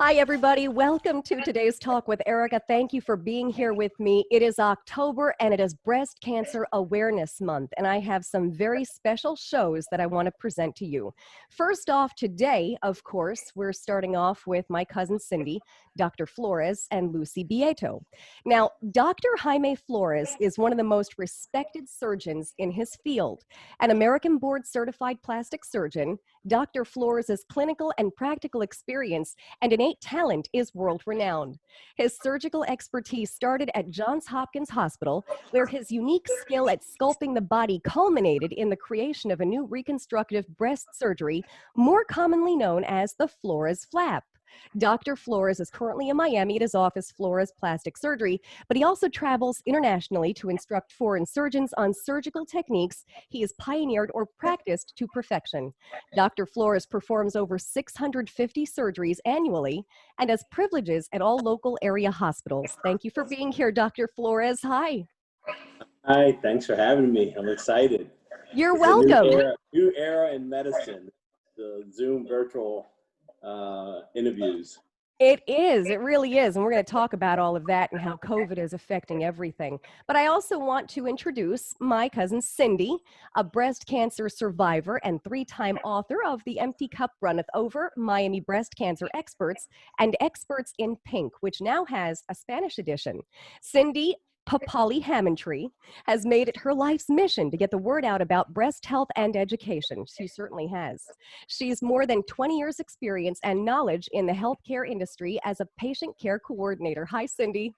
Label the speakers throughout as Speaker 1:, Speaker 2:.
Speaker 1: Hi, everybody. Welcome to today's talk with Erika. Thank you for being here with me. It is October and it is Breast Cancer Awareness Month, and I have some very special shows that I want to present to you. First off, today, of course, we're starting off with my cousin Cindy, Dr. Flores, and Lucy Beato. Now, Dr. Jaime Flores is one of the most respected surgeons in his field. An American board-certified plastic surgeon, Dr. Flores' clinical and practical experience and innate talent is world-renowned. His surgical expertise started at Johns Hopkins Hospital, where his unique skill at sculpting the body culminated in the creation of a new reconstructive breast surgery, more commonly known as the Flores flap. Dr. Flores is currently in Miami at his office, Flores Plastic Surgery, but he also travels internationally to instruct foreign surgeons on surgical techniques he has pioneered or practiced to perfection. Dr. Flores performs over 650 surgeries annually and has privileges at all local area hospitals. Thank you for being here, Dr. Flores. Hi.
Speaker 2: Hi, thanks for having me. I'm excited.
Speaker 1: You're welcome.
Speaker 2: New era in medicine, the Zoom virtual interviews.
Speaker 1: It is. It really is. And we're going to talk about all of that and how COVID is affecting everything. But I also want to introduce my cousin Cindy, a breast cancer survivor and three-time author of The Empty Cup Runneth Over, Miami Breast Cancer Experts, and Experts in Pink, which now has a Spanish edition. Cindy Papale-Hammontree has made it her life's mission to get the word out about breast health and education. She certainly has. She's more than 20 years experience and knowledge in the healthcare industry as a patient care coordinator. Hi, Cindy.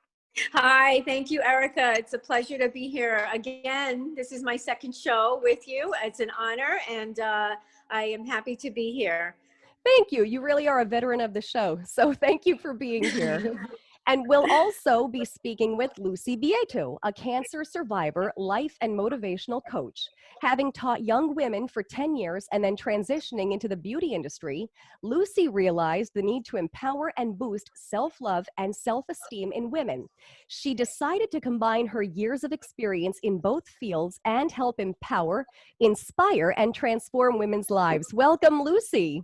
Speaker 3: Hi, thank you, Erika. It's a pleasure to be here again. This is my second show with you. It's an honor, and I am happy to be here.
Speaker 1: Thank you. You really are a veteran of the show, so thank you for being here. And we'll also be speaking with Lucy Beato, a cancer survivor, life and motivational coach. Having taught young women for 10 years and then transitioning into the beauty industry, Lucy realized the need to empower and boost self-love and self-esteem in women. She decided to combine her years of experience in both fields and help empower, inspire, and transform women's lives. Welcome, Lucy.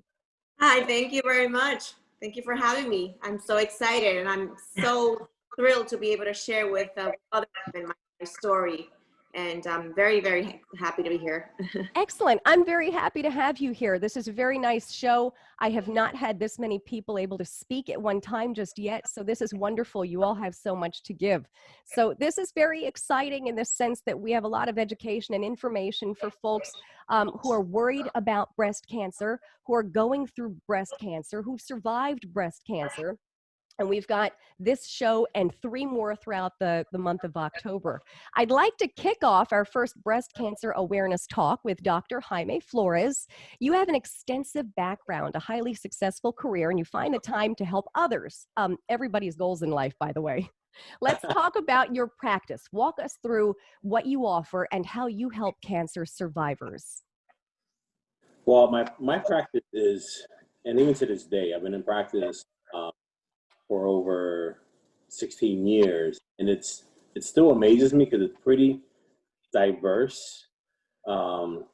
Speaker 4: Hi, thank you very much. Thank you for having me. I'm so excited and I'm so thrilled to be able to share with other women my story. And I'm very, very happy to be here.
Speaker 1: Excellent. I'm very happy to have you here. This is a very nice show. I have not had this many people able to speak at one time just yet, so this is wonderful. You all have so much to give. So this is very exciting in the sense that we have a lot of education and information for folks who are worried about breast cancer, who are going through breast cancer, who've survived breast cancer. And we've got this show and 3 more throughout the month of October. I'd like to kick off our first breast cancer awareness talk with Dr. Jaime Flores. You have an extensive background, a highly successful career, and you find the time to help others. Everybody's goals in life, by the way. Let's talk about your practice. Walk us through what you offer and how you help cancer survivors.
Speaker 2: Well, my practice is, and even to this day, I've been in practice for over 16 years, and it still amazes me because it's pretty diverse. Some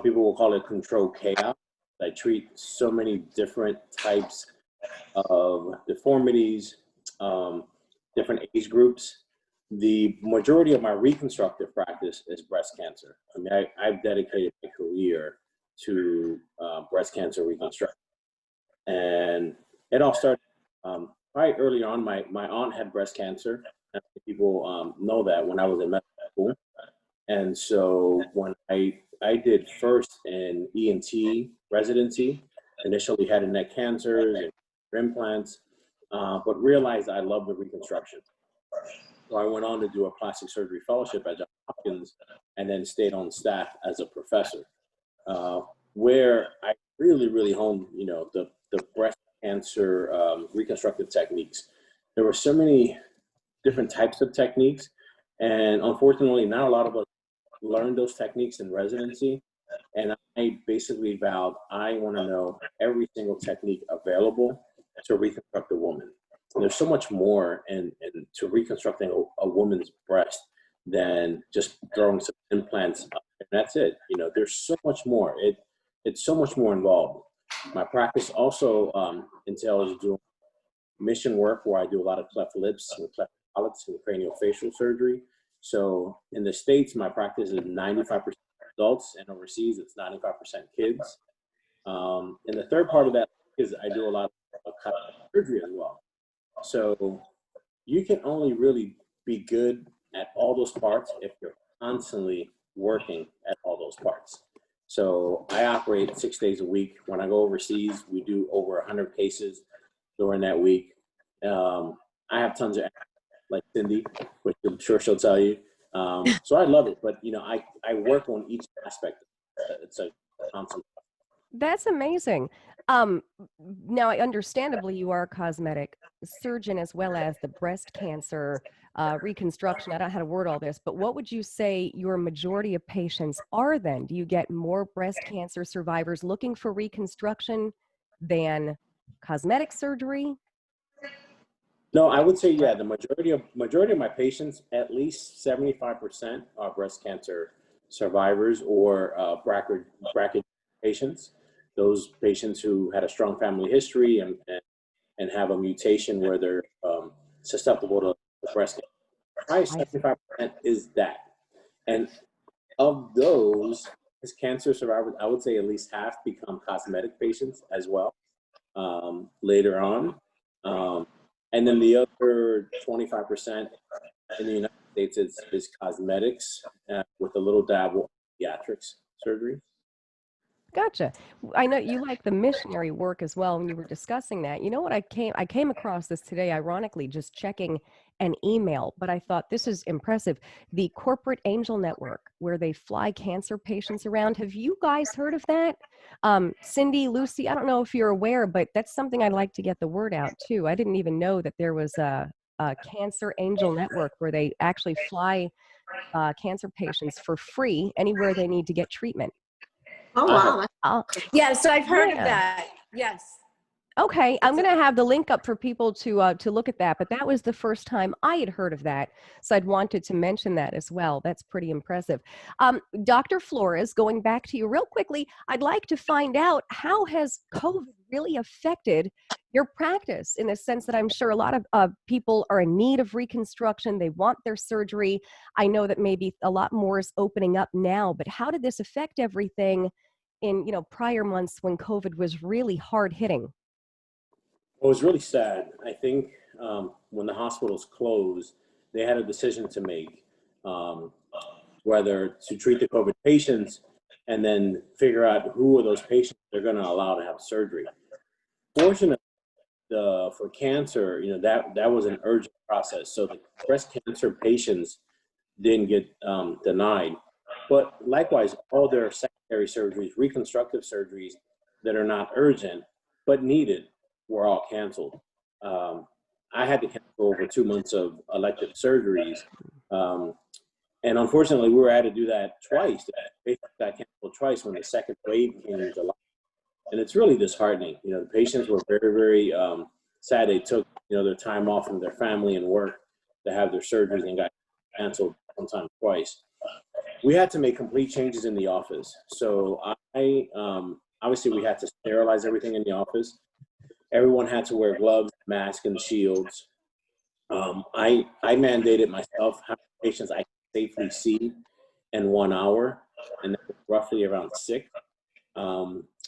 Speaker 2: people will call it controlled chaos. I treat so many different types of deformities, different age groups. The majority of my reconstructive practice is breast cancer. I mean, I've dedicated my career to breast cancer reconstruction, and it all started right early on. My aunt had breast cancer, and people know that when I was in medical school. And so when I did first in ENT residency, initially head and neck cancers and implants, but realized I loved the reconstruction. So I went on to do a plastic surgery fellowship at Johns Hopkins, and then stayed on staff as a professor, where I really honed, the breast cancer reconstructive techniques. There were so many different types of techniques, and unfortunately not a lot of us learned those techniques in residency. And I basically vowed I want to know every single technique available to reconstruct a woman. And there's so much more in to reconstructing a woman's breast than just throwing some implants up, and that's it. There's so much more. It's so much more involved. My practice also entails doing mission work where I do a lot of cleft lips and cleft palates and craniofacial surgery. So in the States, my practice is 95% adults, and overseas it's 95% kids. And the third part of that is I do a lot of cosmetic surgery as well. So you can only really be good at all those parts if you're constantly working at all those parts. So I operate 6 days a week. When I go overseas, we do over 100 cases during that week. I have tons of, like Cindy, which I'm sure she'll tell you. So I love it, but you know, I work on each aspect. It's a constant.
Speaker 1: That's amazing. Now, understandably, you are a cosmetic surgeon as well as the breast cancer reconstruction. I don't know how to word all this, but what would you say your majority of patients are then? Do you get more breast cancer survivors looking for reconstruction than cosmetic surgery?
Speaker 2: No, I would say, yeah, the majority of my patients, at least 75% are breast cancer survivors or BRCA patients. Those patients who had a strong family history and have a mutation where they're susceptible to breast cancer. Probably 75% is that. And of those, as cancer survivors, I would say at least half become cosmetic patients as well later on. And then the other 25% in the United States is cosmetics with a little dabble of pediatrics surgery.
Speaker 1: Gotcha. I know you like the missionary work as well when you were discussing that. You know what, I came across this today, ironically, just checking an email, but I thought this is impressive. The Corporate Angel Network, where they fly cancer patients around. Have you guys heard of that? Cindy, Lucy, I don't know if you're aware, but that's something I'd like to get the word out too. I didn't even know that there was a Cancer Angel Network where they actually fly cancer patients for free anywhere they need to get treatment.
Speaker 4: Oh, wow.
Speaker 1: Oh,
Speaker 3: Yeah, so I've heard of
Speaker 1: Yeah.
Speaker 3: that. Yes.
Speaker 1: okay, I'm going to have the link up for people to look at that, but that was the first time I had heard of that, so I'd wanted to mention that as well. That's pretty impressive. Dr. Flores, going back to you real quickly, I'd like to find out, how has COVID really affected your practice, in the sense that I'm sure a lot of people are in need of reconstruction. They want their surgery. I know that maybe a lot more is opening up now, but how did this affect everything in, prior months when COVID was really hard hitting?
Speaker 2: It was really sad. I think when the hospitals closed, they had a decision to make, whether to treat the COVID patients and then figure out who are those patients they're going to allow to have surgery. Fortunately, for cancer, that was an urgent process. So the breast cancer patients didn't get denied. But likewise, all their secondary surgeries, reconstructive surgeries that are not urgent but needed, were all canceled. I had to cancel over 2 months of elective surgeries. And unfortunately, we were had to do that twice. Patients got canceled twice when the second wave came in July. And it's really disheartening. The patients were very, very sad. They took, their time off from their family and work to have their surgeries and got canceled sometimes twice. We had to make complete changes in the office. So obviously we had to sterilize everything in the office. Everyone had to wear gloves, masks, and shields. I mandated myself how many patients I could safely see in 1 hour, and that was roughly around 6.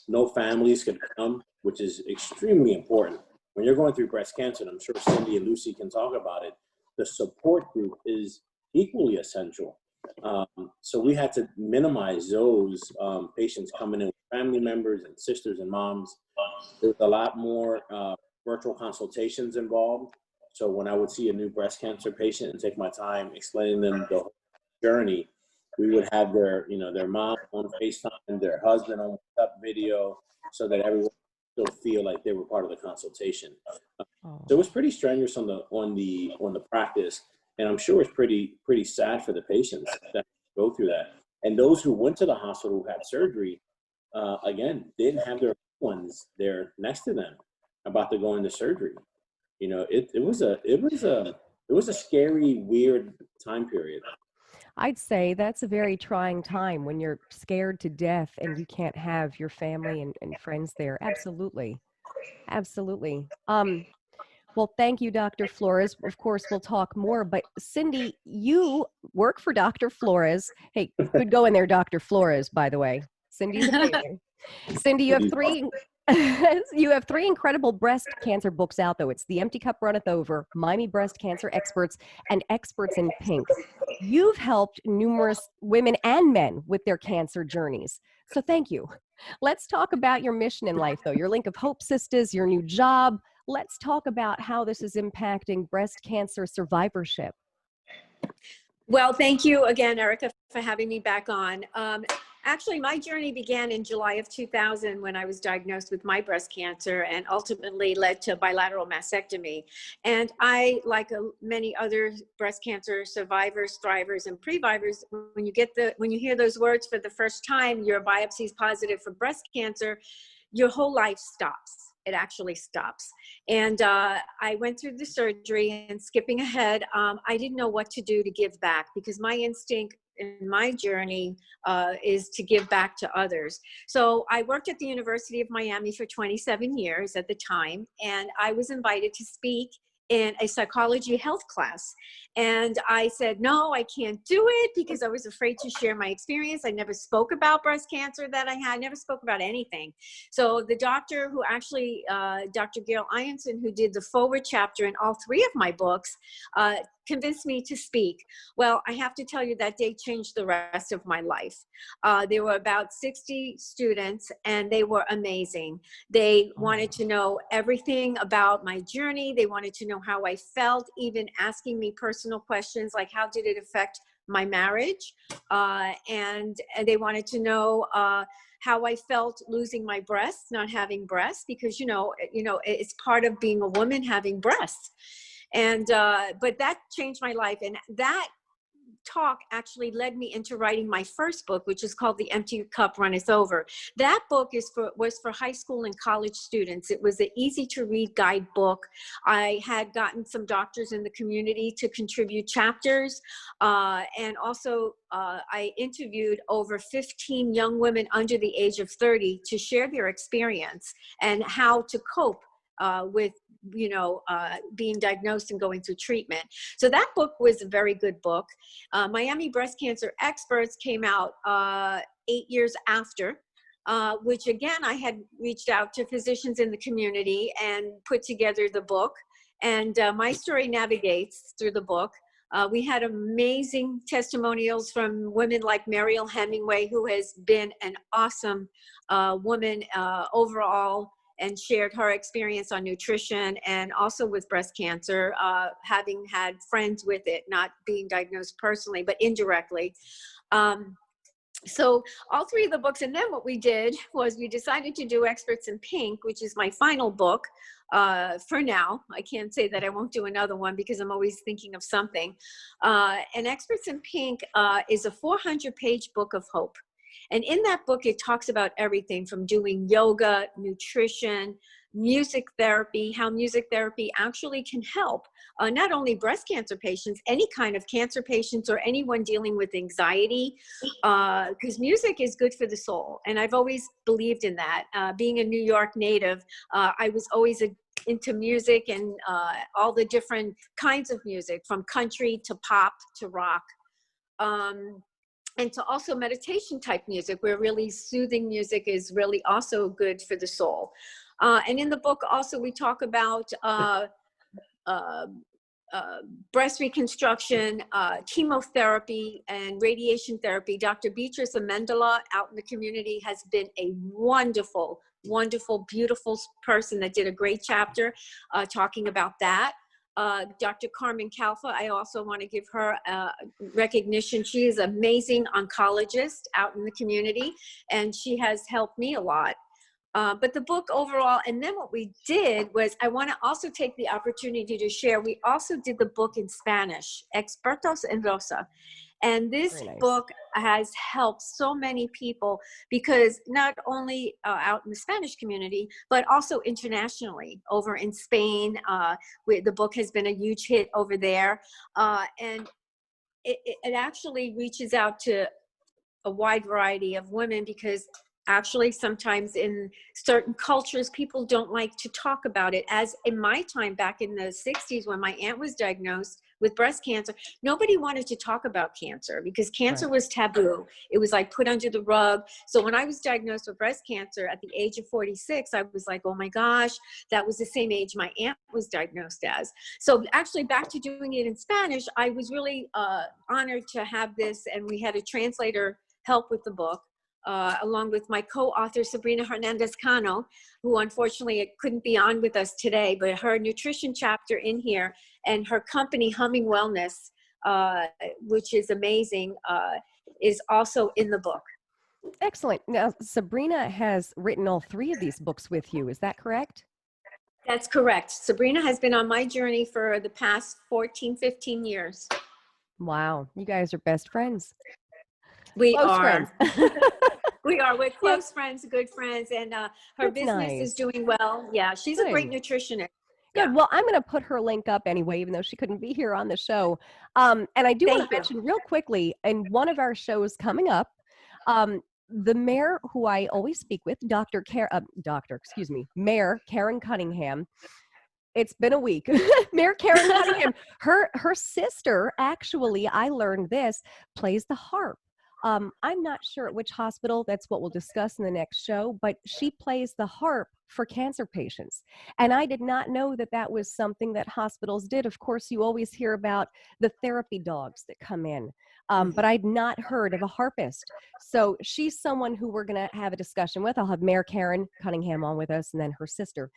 Speaker 2: No families could come, which is extremely important. When you're going through breast cancer, and I'm sure Cindy and Lucy can talk about it, the support group is equally essential. So we had to minimize those patients coming in with family members and sisters and moms. There was a lot more virtual consultations involved. So when I would see a new breast cancer patient and take my time explaining them the whole journey, we would have their mom on FaceTime, their husband on WhatsApp video, so that everyone would still feel like they were part of the consultation. So it was pretty strenuous on the practice, and I'm sure it's pretty sad for the patients that go through that. And those who went to the hospital who had surgery, again, didn't have their ones there next to them about to go into surgery. It was a scary, weird time period.
Speaker 1: I'd say that's a very trying time when you're scared to death and you can't have your family and friends there. Absolutely. Absolutely. Well, thank you, Dr. Flores. Of course, we'll talk more, but Cindy, you work for Dr. Flores. Hey, good going there, Dr. Flores, by the way. Cindy's amazing. Cindy, you have three you have three incredible breast cancer books out, though. It's The Empty Cup Runneth Over, Miami Breast Cancer Experts, and Experts in Pink. You've helped numerous women and men with their cancer journeys. So thank you. Let's talk about your mission in life, though, your Link of Hope Sisters, your new job. Let's talk about how this is impacting breast cancer survivorship.
Speaker 3: Well, thank you again, Erika, for having me back on. Actually, my journey began in July of 2000 when I was diagnosed with my breast cancer and ultimately led to bilateral mastectomy. And I, like many other breast cancer survivors, thrivers, and previvors, when you hear those words for the first time, your biopsy is positive for breast cancer, your whole life stops. It actually stops. And I went through the surgery, and skipping ahead, I didn't know what to do to give back, because my instinct in my journey is to give back to others. So I worked at the University of Miami for 27 years at the time, and I was invited to speak in a psychology health class. And I said, no, I can't do it, because I was afraid to share my experience. I never spoke about breast cancer that I had, never spoke about anything. So the doctor who actually, Dr. Gail Ianson, who did the forward chapter in all three of my books, convinced me to speak. Well, I have to tell you, that day changed the rest of my life. There were about 60 students, and they were amazing. They wanted to know everything about my journey. They wanted to know how I felt, even asking me personal questions like, how did it affect my marriage? And they wanted to know how I felt losing my breasts, not having breasts, because, you know, it's part of being a woman, having breasts. And, but that changed my life. And that talk actually led me into writing my first book, which is called The Empty Cup Runneth Over. That book was for high school and college students. It was an easy to read guidebook. I had gotten some doctors in the community to contribute chapters. And also I interviewed over 15 young women under the age of 30 to share their experience and how to cope with being diagnosed and going through treatment. So that book was a very good book. Miami Breast Cancer Experts came out 8 years after, which again, I had reached out to physicians in the community and put together the book. And my story navigates through the book. We had amazing testimonials from women like Mariel Hemingway, who has been an awesome woman overall, and shared her experience on nutrition and also with breast cancer, having had friends with it, not being diagnosed personally, but indirectly. So all three of the books, and then what we did was we decided to do Experts in Pink, which is my final book for now. I can't say that I won't do another one, because I'm always thinking of something. And Experts in Pink is a 400-page book of hope. And in that book, it talks about everything from doing yoga, nutrition, music therapy, how music therapy actually can help not only breast cancer patients, any kind of cancer patients, or anyone dealing with anxiety, because music is good for the soul. And I've always believed in that. Being a New York native, I was always into music and all the different kinds of music, from country to pop to rock. And to also meditation type music, where really soothing music is really also good for the soul. And in the book also, we talk about breast reconstruction, chemotherapy, and radiation therapy. Dr. Beatrice Amendola out in the community has been a wonderful, wonderful, beautiful person that did a great chapter talking about that. Dr. Carmen Calfa, I also want to give her recognition. She is an amazing oncologist out in the community, and she has helped me a lot. But the book overall, and then what we did was, I want to also take the opportunity to share, we also did the book in Spanish, Expertos en Rosa. And this book has helped so many people, because not only out in the Spanish community, but also internationally, over in Spain, the book has been a huge hit over there. And it actually reaches out to a wide variety of women, because actually sometimes in certain cultures, people don't like to talk about it. As in my time back in the 60s, when my aunt was diagnosed with breast cancer, nobody wanted to talk about cancer because cancer was taboo. It was like put under the rug. So when I was diagnosed with breast cancer at the age of 46, I was like, oh my gosh, that was the same age my aunt was diagnosed as. So actually, back to doing it in Spanish, I was really honored to have this, and we had a translator help with the book. Along with my co-author, Sabrina Hernandez-Cano, who unfortunately couldn't be on with us today, but her nutrition chapter in here and her company, Humming Wellness, which is amazing, is also in the book.
Speaker 1: Excellent. Now, Sabrina has written all 3 of these books with you. Is that correct?
Speaker 3: That's correct. Sabrina has been on my journey for the past 14, 15 years.
Speaker 1: Wow. You guys are best friends.
Speaker 3: We
Speaker 1: Close
Speaker 3: are.
Speaker 1: friends.
Speaker 3: We're close friends, good friends, and her
Speaker 1: That's
Speaker 3: business is
Speaker 1: nice.
Speaker 3: doing well. Yeah, she's a great nutritionist.
Speaker 1: Good.
Speaker 3: Yeah.
Speaker 1: Well, I'm going to put her link up anyway, even though she couldn't be here on the show. And I do want to mention real quickly, in one of our shows coming up, the mayor who I always speak with, Mayor Karen Cunningham. It's been a week. Mayor Karen Cunningham, her sister, actually, I learned this, plays the harp. I'm not sure at which hospital. That's what we'll discuss in the next show, but she plays the harp for cancer patients. And I did not know that that was something that hospitals did. Of course, you always hear about the therapy dogs that come in, but I'd not heard of a harpist. So she's someone who we're going to have a discussion with. I'll have Mayor Karen Cunningham on with us, and then her sister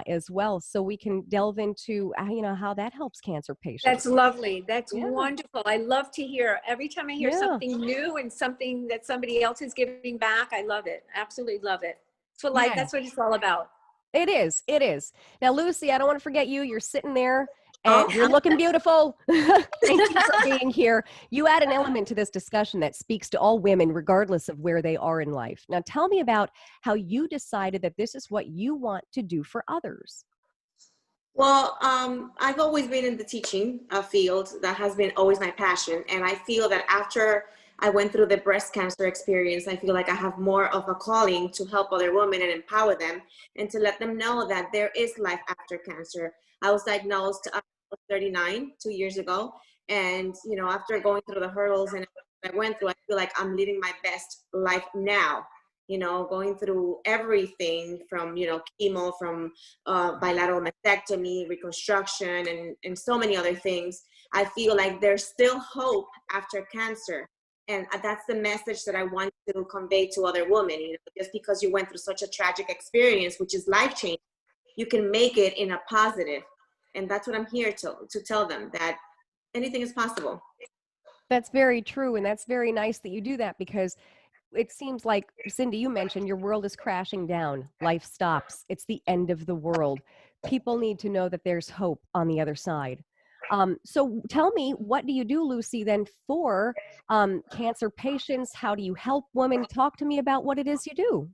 Speaker 1: as well, so we can delve into how that helps cancer patients.
Speaker 3: That's lovely. That's wonderful. I love to hear. Every time I hear something new and something that somebody else is giving back, I love it. Absolutely love it. So that's what it's all about.
Speaker 1: It is. It is. Now, Lucy, I don't want to forget you. You're sitting there and you're looking beautiful. Thank you for being here. You add an element to this discussion that speaks to all women, regardless of where they are in life. Now, tell me about how you decided that this is what you want to do for others.
Speaker 4: Well, I've always been in the teaching field. That has been always my passion. And I feel that after I went through the breast cancer experience, I feel like I have more of a calling to help other women and empower them and to let them know that there is life after cancer. I was diagnosed at 39 2 years ago. And, after going through the hurdles and I went through, I feel like I'm living my best life now. Going through everything from, chemo, from bilateral mastectomy, reconstruction, and so many other things. I feel like there's still hope after cancer. And that's the message that I want to convey to other women. Just because you went through such a tragic experience, which is life-changing, you can make it in a positive. And that's what I'm here to tell them, that anything is possible.
Speaker 1: That's very true. And that's very nice that you do that, because it seems like, Cindy, you mentioned your world is crashing down. Life stops. It's the end of the world. People need to know that there's hope on the other side. So tell me, what do you do, Lucy, then for cancer patients? How do you help women? Talk to me about what it is you do.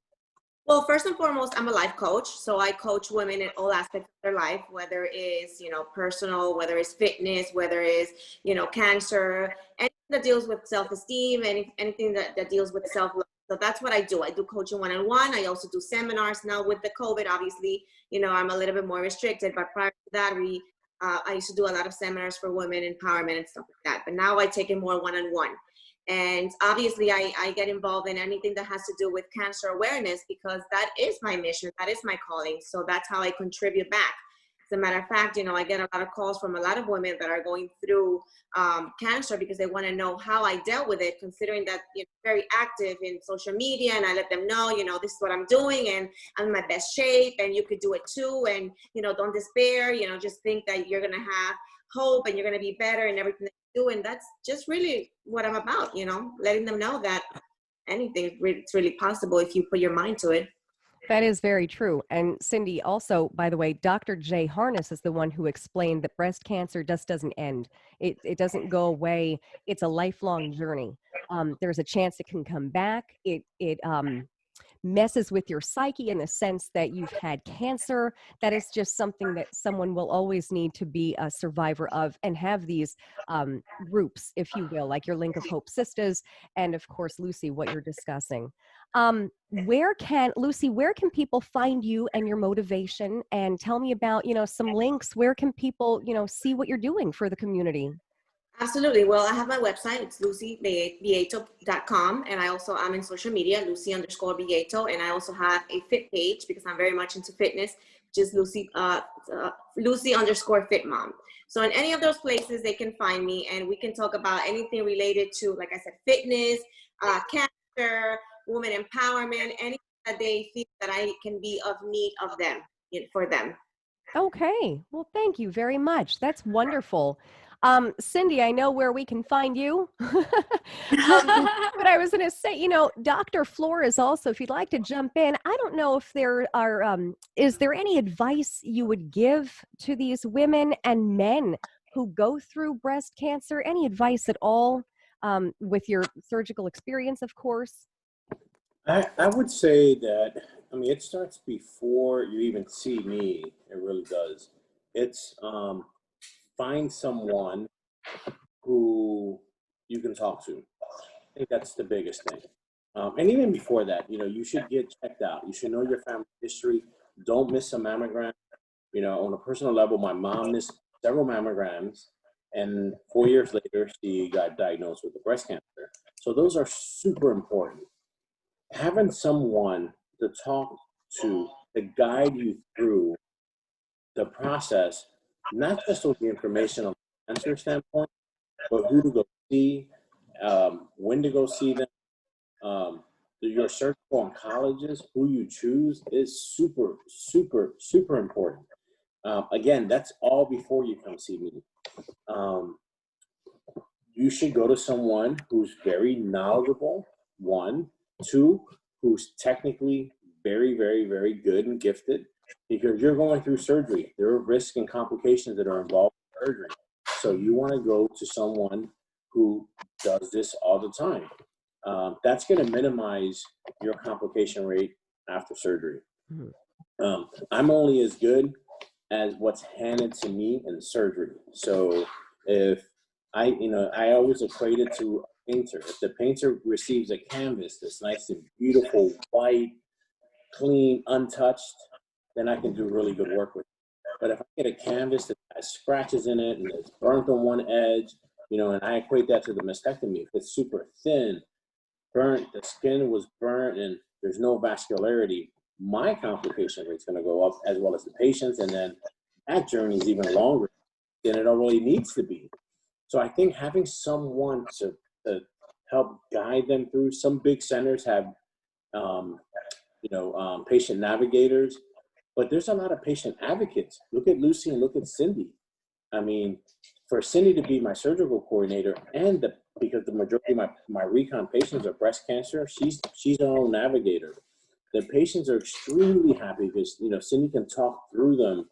Speaker 4: Well, first and foremost, I'm a life coach. So I coach women in all aspects of their life, whether it's, personal, whether it's fitness, whether it's, cancer, anything that deals with self-esteem, anything that deals with self-love. So that's what I do. I do coaching one-on-one. I also do seminars. Now with the COVID, obviously, I'm a little bit more restricted, but prior to that, I used to do a lot of seminars for women empowerment and stuff like that. But now I take it more one-on-one. And obviously, I get involved in anything that has to do with cancer awareness, because that is my mission. That is my calling. So that's how I contribute back. As a matter of fact, I get a lot of calls from a lot of women that are going through cancer because they want to know how I dealt with it, considering that very active in social media. And I let them know, this is what I'm doing and I'm in my best shape and you could do it too. And, don't despair, just think that you're going to have hope and you're going to be better and everything that you do. And that's just really what I'm about, letting them know that anything it's really possible if you put your mind to it.
Speaker 1: That is very true. And Cindy, also, by the way, Dr. Jay Harness is the one who explained that breast cancer just doesn't end. It doesn't go away. It's a lifelong journey. There's a chance it can come back. messes with your psyche in the sense that you've had cancer. That is just something that someone will always need to be a survivor of, and have these groups, if you will, like your Link of Hope Sisters, and of course, Lucy, what you're discussing. Lucy, where can people find you and your motivation? And tell me about, some links. Where can people, see what you're doing for the community?
Speaker 4: Absolutely. Well, I have my website. It's lucybeato.com. And I also am in social media, Lucy_Beato. And I also have a fit page because I'm very much into fitness, which is Lucy_Fit Mom. So in any of those places, they can find me and we can talk about anything related to, like I said, fitness, cancer, women empowerment, anything that they feel that I can be of need of them, for them.
Speaker 1: Okay. Well, thank you very much. That's wonderful. Cindy, I know where we can find you. But I was going to say, Dr. Flores also, if you'd like to jump in, I don't know if there are, is there any advice you would give to these women and men who go through breast cancer? Any advice at all, with your surgical experience, of course?
Speaker 2: I would say that, it starts before you even see me. It really does. It's, find someone who you can talk to. I think that's the biggest thing. And even before that, you should get checked out. You should know your family history. Don't miss a mammogram. On a personal level, my mom missed several mammograms, and 4 years later, she got diagnosed with breast cancer. So those are super important. Having someone to talk to guide you through the process, not just with the information on the cancer standpoint, but who to go see, when to go see them. Your surgical oncologist, who you choose, is super, super, super important. Again, that's all before you come see me. You should go to someone who's very knowledgeable, one. Two, who's technically very, very, very good and gifted, because you're going through surgery. There are risks and complications that are involved in surgery. So you want to go to someone who does this all the time. That's going to minimize your complication rate after surgery. I'm only as good as what's handed to me in surgery. So if I always equate it to a painter. If the painter receives a canvas that's nice and beautiful, white, clean, untouched, then I can do really good work with it. But if I get a canvas that has scratches in it and it's burnt on one edge, and I equate that to the mastectomy. If it's super thin, burnt, the skin was burnt, and there's no vascularity, my complication rate's going to go up, as well as the patient's, and then that journey is even longer than it already needs to be. So I think having someone to help guide them through. Some big centers have, patient navigators, but there's a lot of patient advocates. Look at Lucy and look at Cindy. For Cindy to be my surgical coordinator, and because the majority of my recon patients are breast cancer, she's her own navigator. The patients are extremely happy because Cindy can talk through them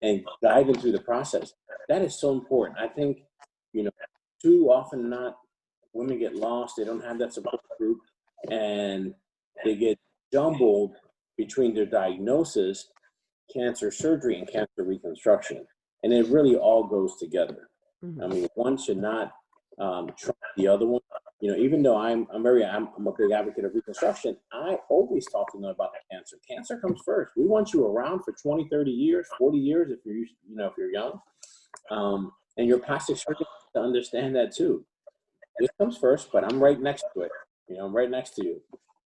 Speaker 2: and guide them through the process. That is so important. I think too often not women get lost. They don't have that support group, and they get jumbled between their diagnosis, cancer surgery, and cancer reconstruction. And it really all goes together.
Speaker 1: Mm-hmm.
Speaker 2: One should not trump the other one. Even though I'm a big advocate of reconstruction, I always talk to them about the cancer. Cancer comes first. We want you around for 20, 30 years, 40 years if you're young. And your plastic surgeon to understand that too. This comes first, but I'm right next to it. I'm right next to you.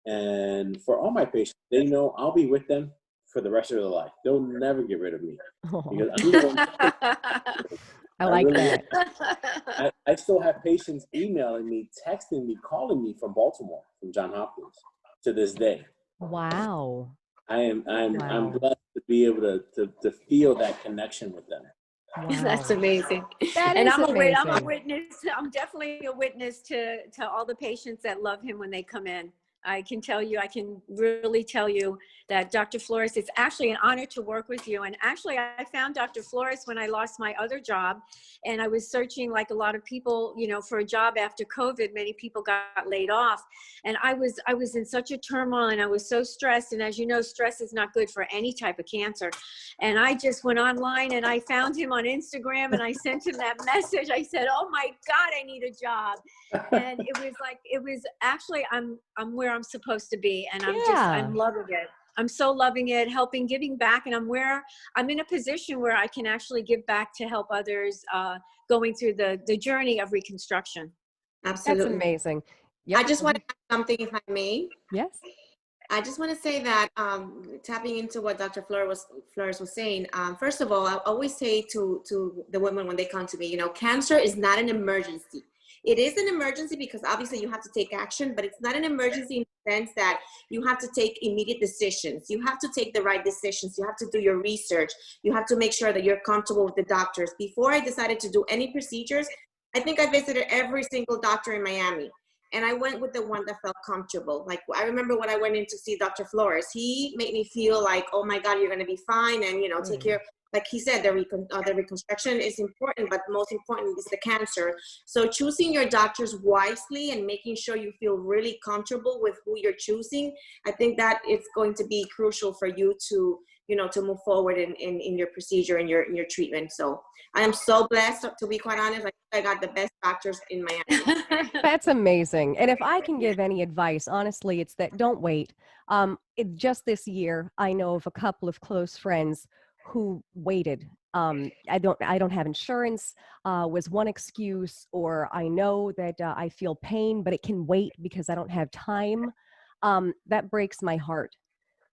Speaker 2: And for all my patients, they know I'll be with them for the rest of their life. They'll never get rid of me. Because I'm the one.
Speaker 1: I like that.
Speaker 2: I still have patients emailing me, texting me, calling me from Baltimore, from Johns Hopkins, to this day.
Speaker 1: Wow.
Speaker 2: I'm blessed to be able to feel that connection with them.
Speaker 1: Wow.
Speaker 3: That's amazing.
Speaker 1: That
Speaker 3: and
Speaker 1: is
Speaker 3: I'm
Speaker 1: amazing.
Speaker 3: a witness. I'm definitely a witness to all the patients that love him when they come in. I can tell you, I can really tell you that Dr. Flores, it's actually an honor to work with you. And actually, I found Dr. Flores when I lost my other job, and I was searching like a lot of people, you know, for a job after COVID. Many people got laid off, and I was in such a turmoil, and I was so stressed. And as you know, stress is not good for any type of cancer. And I just went online and I found him on Instagram, and I sent him that message. I said, "Oh my God, I need a job." And it was actually, I'm where I'm supposed to be. And I'm loving it. I'm so loving it, helping, giving back. And I'm in a position where I can actually give back to help others going through the journey of reconstruction.
Speaker 4: Absolutely.
Speaker 1: That's amazing. Yep.
Speaker 4: I just want to add something, if I may.
Speaker 1: Yes.
Speaker 4: I just want to say that tapping into what Dr. Flores was saying, first of all, I always say to the women when they come to me, you know, cancer is not an emergency. It is an emergency because obviously you have to take action, but it's not an emergency in the sense that you have to take immediate decisions. You have to take the right decisions. You have to do your research. You have to make sure that you're comfortable with the doctors. Before I decided to do any procedures, I think I visited every single doctor in Miami. And I went with the one that felt comfortable. Like, I remember when I went in to see Dr. Flores, he made me feel like, oh my God, you're going to be fine. And, you know, take care. Like he said, the reconstruction is important, but most important is the cancer. So choosing your doctors wisely and making sure you feel really comfortable with who you're choosing, I think that it's going to be crucial for you to, you know, to move forward in your procedure and your treatment. So I am so blessed, to be quite honest. I got the best doctors in Miami.
Speaker 1: That's amazing. And if I can give any advice, honestly, it's that don't wait. Just this year, I know of a couple of close friends who waited. I don't have insurance was one excuse, or I know that I feel pain, but it can wait because I don't have time. That breaks my heart.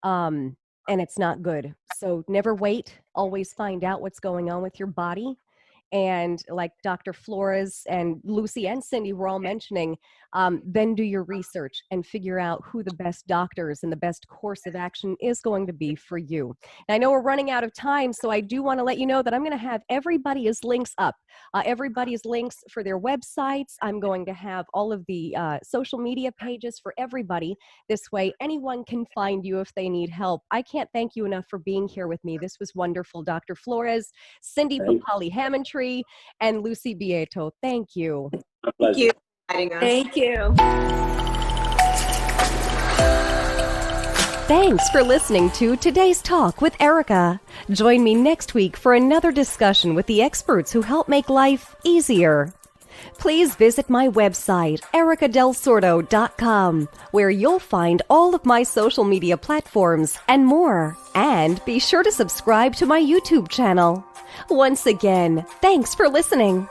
Speaker 1: And it's not good. So never wait, always find out what's going on with your body. And like Dr. Flores and Lucy and Cindy were all mentioning, then do your research and figure out who the best doctors and the best course of action is going to be for you. And I know we're running out of time, so I do want to let you know that I'm going to have everybody's links up, everybody's links for their websites. I'm going to have all of the social media pages for everybody. This way, anyone can find you if they need help. I can't thank you enough for being here with me. This was wonderful, Dr. Flores, Cindy Papale-Hammontree, and Lucy Beato. Thank you.
Speaker 4: Thank you.
Speaker 3: Thank you.
Speaker 1: Thanks for listening to today's Talk with Erika. Join me next week for another discussion with the experts who help make life easier. Please visit my website, erikadelsordo.com, where you'll find all of my social media platforms and more. And be sure to subscribe to my YouTube channel. Once again, thanks for listening.